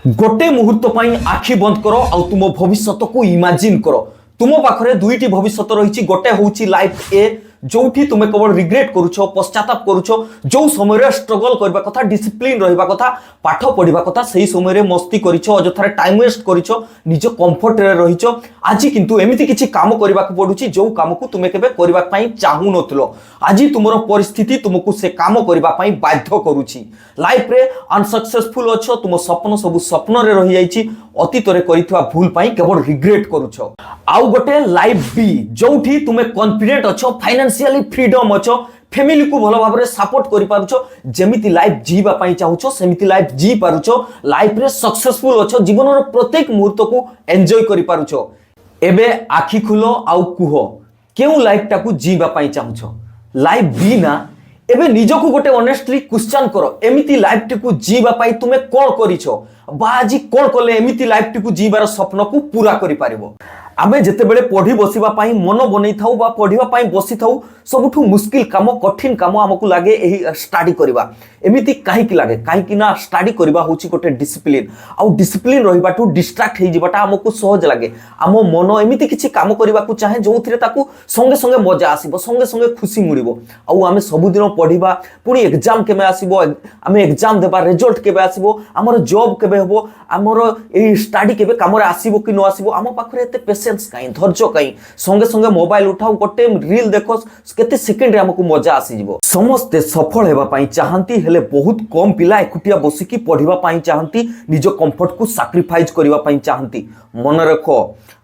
गोटे मुहूर्त पर आखि बंद कर आ तुम भविष्य को इमेजिन कर। तुम पाखरे दुईटी भविष्य रही। गोटे हूँ लाइफ ए जोठी तुम केवल रिग्रेट करुछ, पश्चाताप करुछ, जो समय स्ट्रगल करबा कथा, डिसिप्लिन रहिबा कथा, पाठ पढ़िबा कथा, सही समय मस्ती करिछ, अजथारे टाइम वेस्ट करिछ, निज कंफर्ट रे रहिछ। आज किंतु एमिति किछि काम करबा को पडुछि जो काम को तुमे केबे करबा पई चाहू नथलो। आज तुमरो परिस्थिति तुमको से काम करबा पई बाध्य करूछि। लाइफ रे अनसक्सेसफुल अछो, तुम सपन सब सपन रे रहि जाइछि, अतीत रे करिथवा भूल पई केवल रिग्रेट करूछ। आउ गोटे लाइफ बी जोठी तुमे कॉन्फिडेंट अछो, फाइनेंशियली फ्रीडम अछो, फैमिली को भलो भाबरे सपोर्ट करि पारुछो, जेमिति लाइफ जीवा पई चाहुछो सेमिति लाइफ जी पारुछो, लाइफ रे सक्सेसफुल अछो, जीवन रो प्रत्येक मुहूर्त को एन्जॉय करि पारुछो। एबे आखि खुलो आउ कुह केउ लाइफ टाकू जीवा पई चाहुछो, लाइफ बी ना। एबे निजको गोटे ऑनेस्टली क्वेश्चन करो, एमिति लाइफ टिकू जीवा पाई तुमे कोन करिछो बा आज कोन कले एमिति लाइफ टिकू जीवार स्वप्न को पूरा करि पारिबो। आमे जते बेले पढ़ी बसिबा पाई मन बनै थाउ बा पढ़िबा पाई बसी थाउ, सबठु मुश्किल काम, कठिन काम हमकु लागे एही स्टडी करिबा। एमिति काहे कि लागे, काहे कि ना स्टडी करिबा होची गोटे डिसिप्लिन। आ डिसिप्लिन रहिबाटू डिस्ट्रैक्ट हे जिबाटा हमकु सहज लागे। आम मन एमिति किछि काम करिबा को चाहे जोथिरे ताकू संगे संगे मजा आसीबो, संगे संगे खुशी मिलिबो। आ आमे सब दिन पढ़िबा, पुनी एग्जाम केमे आसीबो, आमे एग्जाम देबा, रिजल्ट केबे आसीबो, हमर जॉब केबे हबो, हमर एही स्टडी केबे कामरे आसीबो कि न आसीबो, आम पाखरे एते पेशेंस काई, धैर्य काई। संगे संगे मोबाइल उठाओ, गोटे रील देखो, केते सेकेंड रे हमकु मजा आसी जिवो। समस्ते सफल हेबा पाई चाहंती, हेले बहुत कम पिला एकुटिया बसिकी पढ़िबा पाई चाहंती, निज कंफर्ट को सैक्रिफाइस करिबा पाई चाहंती। मन रखो,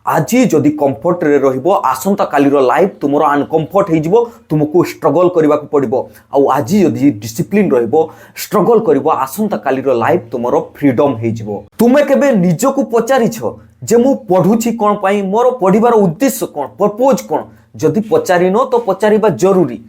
आज जदि कंफर्ट रे रहिबो, आसंता काली रो लाइफ तुमरो अनकंफर्ट हे जिवो, तुमको स्ट्रगल करबा को पड़िबो। आ आज जदि डिसिप्लिन रहिबो, स्ट्रगल करिबो, आसंता काली रो लाइफ तुमरो फ्रीडम हे जिवो। तुमे केबे निजको पचारिछो जे मु पढुछि कोन पाई, मोर पढिबार उद्देश्य कोन, पर्पज कोन? जदि पचारिनो तो पचारिबा जरूरी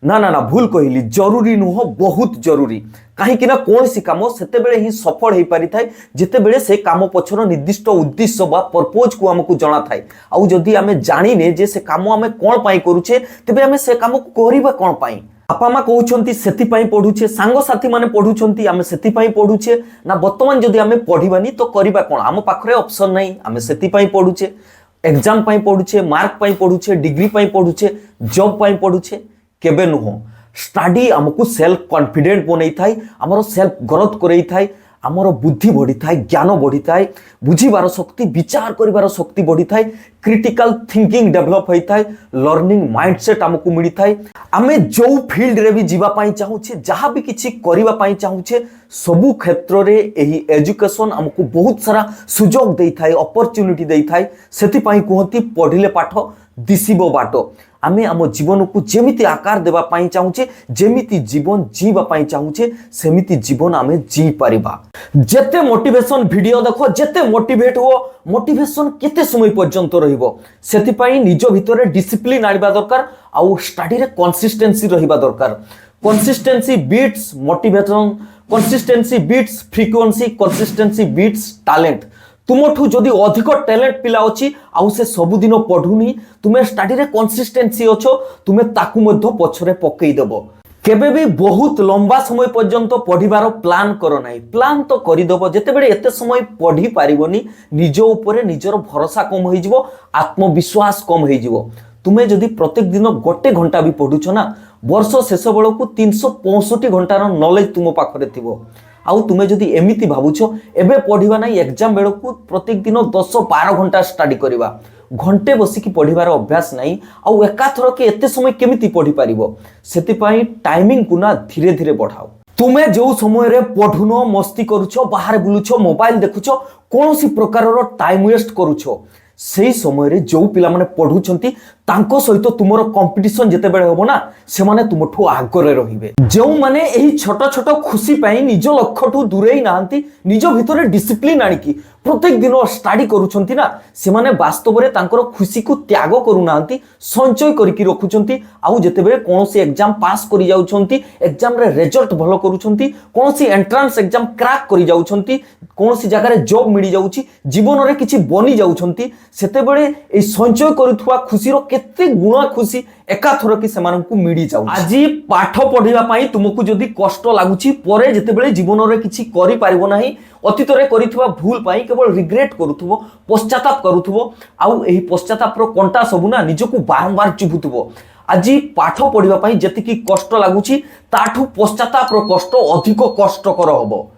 ना ना ना, भूल कहली, जरूरी नुह, बहुत जरूरी। कहीं ना कौन सी काम सेते बेले ही सफल हो पारि थाए जेते बेले से काम पछर निर्दिष्ट उद्देश्य बा पर्पज को हमकु जणा थाए। आउ जदि आमे जानिने जे से काम आमे कोन पाई करूछे, तेबे आमे से काम को करिबा कोन पाई? बापा माँ कहउछंती सेति पाई पढुछे, सांग साथी माने पढुछंती आमे सेति पाई पढुछे ना, वर्तमान जदि आमे पढिबानी तो करिबा कोन? आम पाखरे ऑप्शन नहीं, आमे सेति पाई पढुछे, एग्जाम पाई पढुछे, मार्क पाई पढुछे, डिग्री पाई पढुछे, जॉब पाई पढुछे, केबे नुह। स्टडी हमको सेल्फ कॉन्फिडेंट बनै थाए, हमरो सेल्फ ग्रोथ करै थाए, हमरो बुद्धि बढ़ी थाए, ज्ञान बढ़ी थाए, बुझीबार शक्ति, विचार करिबार शक्ति बढ़ी थाए, क्रिटिकल थिंकिंग डेवलप होई थाए, लर्निंग माइंडसेट हमको मिली थाए। आमे जो फील्ड रे भी जीवा पाई चाहूछे, जहां भी किछि करिबा पाई चाहूछे, सबु क्षेत्र रे एही एजुकेशन हमको बहुत सारा सुजोग देई थाए, अपॉर्चुनिटी देई थाए। सेति पाई कहती पढ़िले पाठ दिसिबो बाटो। आमे आम जीवन को जेमिति आकार देबा पाई चाहूछे, जेमिति जीवन जीवा पाई चाहूछे, सेमिति जीवन आमे जी परिबा। जेते मोटिवेशन वीडियो देखो, जेते मोटिवेट हो, मोटिवेशन केते समय पर्यंत रहिबो, सेति पाई निज भितरे डिसिप्लिन आनिबा दरकार, आउ स्टडी रे कंसिस्टेंसी रहिबा दरकार। Consistency beats motivation, consistency beats frequency, consistency beats talent. तुमठू जदि अधिक टैलेंट पिला अछि आउ से सबुदिन पढ़ुनी, तुमे स्टडी रे कंसिस्टेंसी अछो, तुमे ताकू मध्य पछरे पकई देबो। केबे भी बहुत लंबा समय पर्यंत पढ़िबार प्लान करो नाही। प्लान तो करि देबो, जेते बेले एते समय पढ़ी पारिबोनी, निज ऊपर निजर भरोसा कम होई जिवो, आत्मविश्वास कम होई जिवो। तुमे जदि प्रत्येक दिन गोटे घंटा भी पढुछो ना, वर्ष शेष बेलू 365 घंटार नॉलेज तुम पाखरे थिबो। आउ तुमे जदि एमिति भाबुछो एबे पढ़िबा नाही, एग्जाम बेलू प्रत्येक दिन 10-12 घंटा स्टडी करिबा, घंटे बसिकी पढ़िबार अभ्यास नाही, आउ एकाथर के एते समय केमिति पढ़ी पारिबो? सेति पाई टाइमिंग को ना धीरे धीरे बढ़ाओ। तुमे जो समय रे पढ़ुनो, मस्ती करूछो, बाहर बुलुछो, मोबाइल देखुछो, कोनोसी प्रकारर टाइम वेस्ट करूछो, सेही समय रे जो पिला माने पढुछंती तांको सहित तुमरो कंपटीशन जेते बेले होबो ना, से माने तुमठू आगरे रहिबे। जो माने एही छोट छोट खुशी पाई निज लक्ष्यठू दूरेई नाहंती, निज भितरे डिसिप्लिन आनिकी प्रत्येक दिन स्टडी करूछंती ना, से माने वास्तव रे तांकर खुशी को त्याग करू नाहंती, संचय करिकी रखुछंती। आउ जेते बेले कोनोसी एग्जाम पास करि जाउछंती, एग्जाम रे रिजल्ट भलो करूछंती, कोनोसी एंट्रेंस एग्जाम क्रैक करि जाउछंती, कोनोसी जगह रे जॉब मिली जाउची, जीवन रे किछि बनि जाउछंती, सेतेबेले ए संचय करुथुवा खुशीर केते गुणा खुशी एकाथर कि सेमानंकु मिडी जाउ। आज पाठ पढ़िबा पई तुमको जदि कष्ट लागुची परे जेतेबेले जीवन रे किछि करि पारिबो नाही अतीत रे करिथुवा भूल पई केवल रिग्रेट करुथुवो पश्चाताप करुथुवो आउ एही पश्चाताप रो कंटा सबु ना निजको बारंबार चुभुथुवो। आज पाठ पढ़िबा पई जेतिकी कष्ट लागुची ताठू पश्चाताप रो कष्ट अधिक कष्टकर हबो।